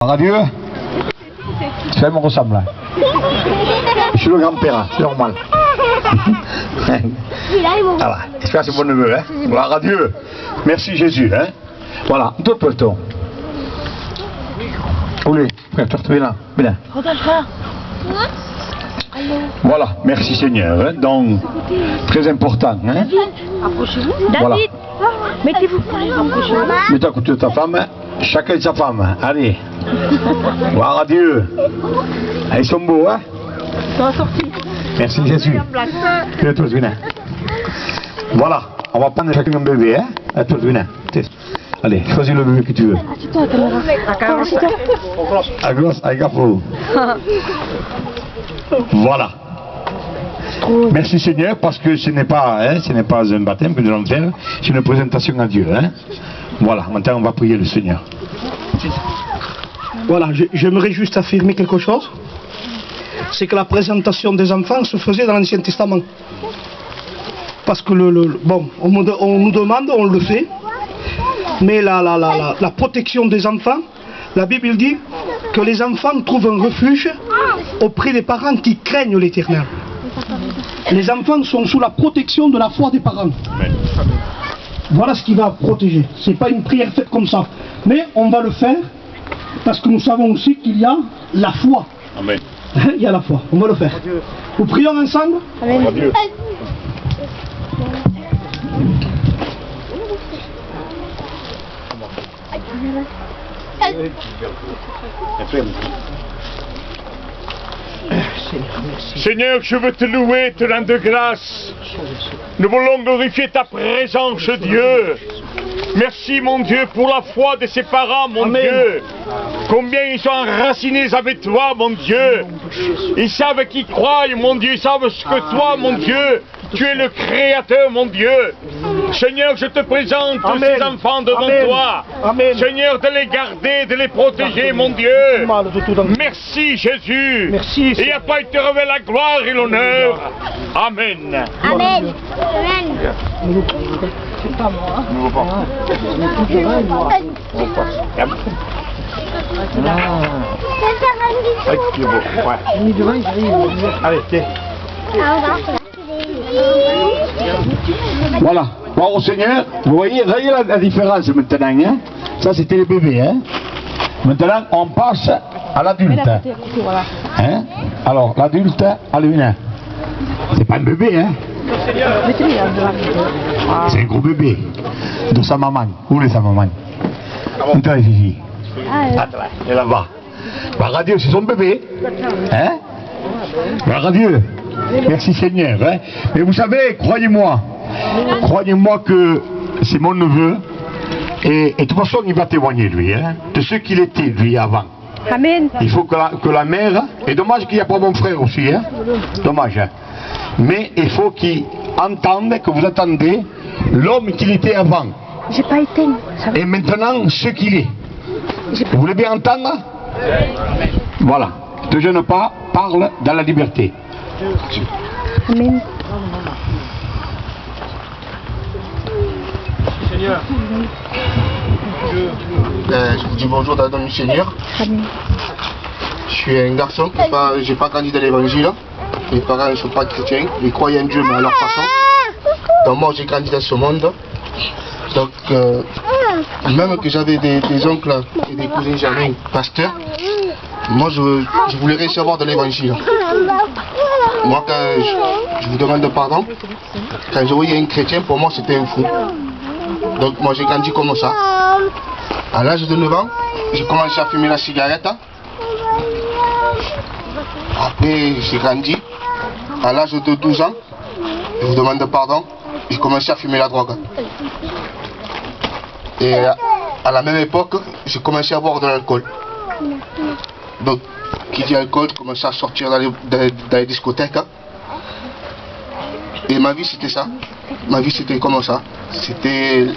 Adieu. Ça me ressemble. Je suis le grand-père, c'est normal. Voilà, j'espère que c'est bon neveu. Hein? Voilà, adieu. Merci Jésus. Hein? Voilà, d'autres pelotons. Allez, frère, tu retrouves là. Bien. Voilà, merci Seigneur. Hein? Donc, très important. Hein? Approchez-vous. Voilà. David, mettez-vous. Mets-toi à côté de ta femme, chacun de sa femme. Allez. Voilà, adieu. Ah, ils sont beaux, hein? Merci Jésus. Voilà, on va prendre chacun un bébé, hein? À toi, allez, choisis le bébé que tu veux. Voilà. Merci Seigneur, parce que ce n'est pas un baptême que nous allons faire, c'est une présentation à Dieu. Hein? Voilà, maintenant on va prier le Seigneur. Voilà, j'aimerais juste affirmer quelque chose. C'est que la présentation des enfants se faisait dans l'Ancien Testament. Parce que bon, on nous demande, on le fait, mais la protection des enfants, la Bible dit que les enfants trouvent un refuge auprès des parents qui craignent l'Éternel. Les enfants sont sous la protection de la foi des parents. Voilà ce qui va protéger. Ce n'est pas une prière faite comme ça. Mais on va le faire parce que nous savons aussi qu'il y a la foi. Amen. Il y a la foi. On va le faire. Nous prions ensemble. Amen. Adieu. Seigneur, je veux te louer, te rendre grâce. Nous voulons glorifier ta présence, Dieu. Merci, mon Dieu, pour la foi de ses parents, mon Amen. Dieu. Combien ils sont enracinés avec toi, mon Dieu. Ils savent qu'ils croient, mon Dieu. Ils savent ce que toi, mon Dieu, tu es le Créateur, mon Dieu. Seigneur, je te présente Amen. ces enfants devant Amen. toi. Amen. Seigneur, de les garder, de les protéger, mon Dieu. Merci, Jésus. Merci. Et à toi, il te revêt la gloire et l'honneur. Amen. Amen. Allez, tiens. Voilà, bon Seigneur, vous voyez la différence maintenant, hein? Ça c'était le bébé, hein? Maintenant on passe à l'adulte. Hein? Alors l'adulte, allez viens. C'est pas un bébé, hein? C'est un gros bébé de sa maman. Où est sa maman? Montre ici. Et là-bas. Bah, Dieu, c'est son bébé. Hein? Bah, Dieu. Merci Seigneur. Hein? Mais vous savez, croyez-moi que c'est mon neveu. Et de toute façon, il va témoigner, lui, hein, de ce qu'il était, lui, avant. Amen. Il faut que la mère... Et dommage qu'il n'y a pas mon frère aussi, hein. Dommage. Hein? Mais il faut qu'il entende, que vous attendez, l'homme qu'il était avant. J'ai pas éteint. Et maintenant, ce qu'il est. Vous voulez bien entendre? Voilà. Ne te gêne pas, parle dans la liberté. Amen. Seigneur. Je vous dis bonjour dans le nom du Seigneur. Amen. Je suis un garçon qui n'ai pas grandi dans l'évangile. Mes parents ne sont pas chrétiens, ils croient en Dieu mais à leur façon. Donc moi j'ai grandi dans ce monde. Donc même que j'avais des oncles et des cousins germains pasteurs, moi je voulais rien savoir de l'évangile. Moi quand je vous demande pardon, quand je voyais un chrétien, pour moi c'était un fou. Donc moi j'ai grandi comme ça. À l'âge de 9 ans, j'ai commencé à fumer la cigarette. Après j'ai grandi. À l'âge de 12 ans, je vous demande pardon, j'ai commencé à fumer la drogue. Et à la même époque, j'ai commencé à boire de l'alcool. Donc, qui dit alcool, j'ai commencé à sortir dans les discothèques. Et ma vie c'était ça. Ma vie c'était comme ça. C'était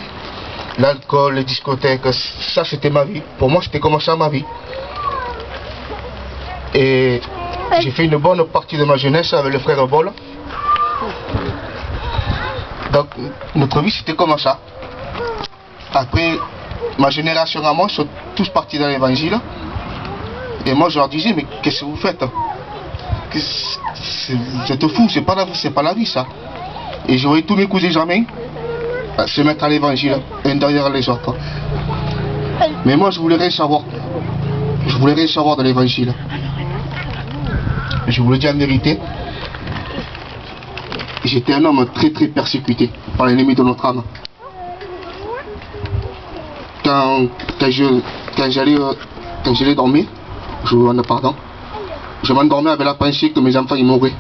l'alcool, les discothèques, ça c'était ma vie. Pour moi c'était comme ça ma vie. Et j'ai fait une bonne partie de ma jeunesse avec le frère Bol. Donc notre vie c'était comme ça. Après ma génération à moi sont tous partis dans l'évangile. Et moi je leur disais, mais qu'est-ce que vous faites? Je te fous, c'est pas la vie ça. Et je voyais tous mes cousins germains se mettre à l'évangile, un derrière les autres. Mais moi je voulais rien savoir. Je voulais rien savoir de l'évangile. Je vous le dis en vérité. J'étais un homme très très persécuté par l'ennemi de notre âme. Quand j'allais dormir, je vous demande pardon, je m'endormais avec la pensée que mes enfants ils mourraient.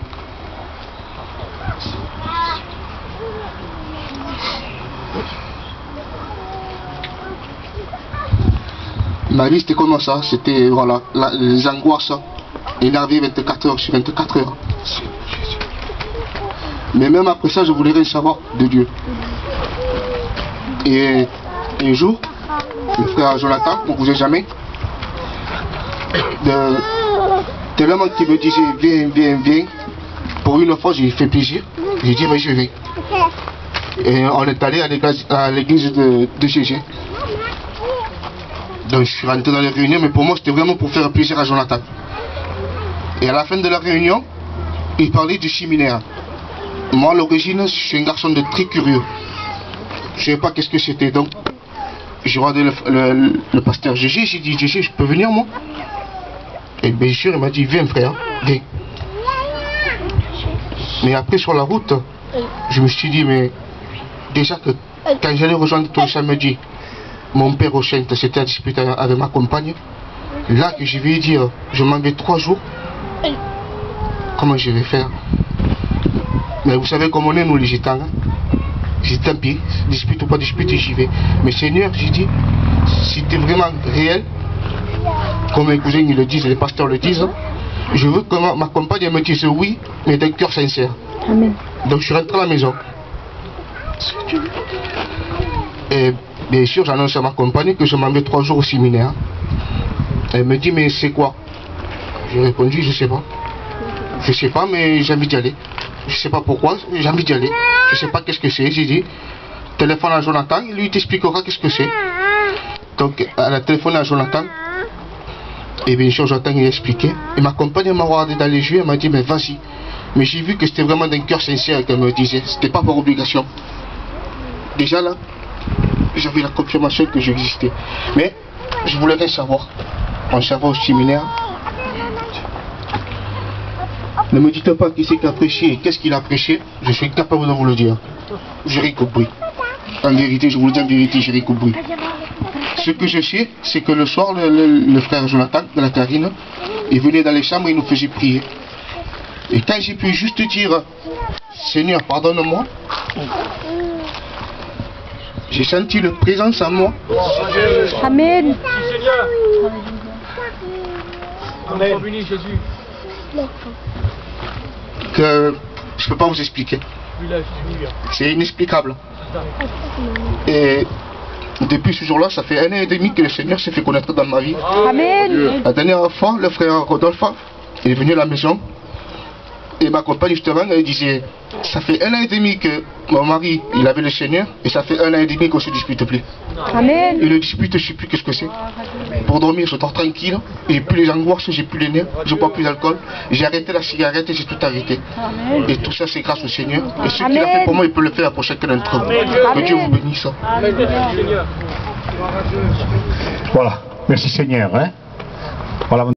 Ma vie c'était comme ça, c'était voilà, les angoisses énervées 24 heures sur 24 heures. Mais même après ça, je voulais rien savoir de Dieu. Et un jour, le frère Jonathan, mon cousin jamais, tellement qu'il me disait viens. Pour une fois, j'ai fait plaisir. J'ai dit mais je vais. Et on est allé à l'église de Gégé. Donc je suis rentré dans les réunions, mais pour moi c'était vraiment pour faire plaisir à Jonathan. Et à la fin de la réunion, il parlait du séminaire. Moi à l'origine, je suis un garçon de très curieux. Je ne savais pas qu'est-ce que c'était. Donc j'ai regardé le pasteur Gégé, j'ai dit Gégé, je peux venir moi? Et bien sûr il m'a dit viens frère, viens. Mais après sur la route, je me suis dit mais déjà que quand j'allais rejoindre tous les samedis, mon père au Chente s'était disputé avec ma compagne. Là que je vais dire, je m'en vais 3 jours. Comment je vais faire? Mais vous savez comment on est nous les gitans. J'ai dit tant pis, dispute ou pas dispute, j'y vais. Mais Seigneur, j'ai dit, si tu es vraiment réel, comme mes cousins ils le disent, les pasteurs le disent, je veux que ma compagne me dise oui, mais d'un cœur sincère. Amen. Donc je suis rentré à la maison. Et bien sûr, j'annonce à ma compagne que je m'en vais 3 jours au séminaire. Elle me dit, mais c'est quoi? J'ai répondu, je sais pas. Je sais pas, mais j'ai envie d'y aller. Je sais pas pourquoi, mais j'ai envie d'y aller. Je sais pas qu'est-ce que c'est. J'ai dit, téléphone à Jonathan, lui t'expliquera qu'est-ce que c'est. Donc, elle a téléphoné à Jonathan. Et bien sûr, Jonathan il a expliqué. Et ma compagne m'a regardé dans les yeux, elle m'a dit, mais vas-y. Mais j'ai vu que c'était vraiment d'un cœur sincère qu'elle me disait. C'était pas par obligation. Déjà là, j'avais la confirmation que j'existais. Mais je voulais rien savoir. On s'en va au séminaire. Ne me dites pas qui c'est qui a prêché et qu'est-ce qu'il a prêché. Je suis capable de vous le dire. J'ai rien compris. En vérité, je vous le dis en vérité, j'ai rien compris. Ce que je sais, c'est que le soir, le frère Jonathan de la Carine, il venait dans les chambres et il nous faisait prier. Et quand j'ai pu juste dire, Seigneur, pardonne-moi, j'ai senti le présence en moi. Amen. Amen. Que je ne peux pas vous expliquer. C'est inexplicable. Et depuis ce jour-là, ça fait 1 an et demi que le Seigneur s'est fait connaître dans ma vie. Amen. La dernière fois, le frère Rodolphe est venu à la maison. Et ma compagne justement, elle disait, ça fait 1 an et demi que mon mari, il avait le Seigneur, et ça fait 1 an et demi qu'on ne se dispute plus. Amen. Et le dispute, je ne sais plus qu'est-ce que c'est. Pour dormir, je dors tranquille, j'ai plus les angoisses, j'ai plus les nerfs, je ne bois plus d'alcool, j'ai arrêté la cigarette et j'ai tout arrêté. Amen. Et tout ça, c'est grâce au Seigneur. Et ce qu'il a fait pour moi, il peut le faire pour chacun d'entre vous. Que Dieu vous bénisse. Voilà. Merci Seigneur. Hein? Voilà.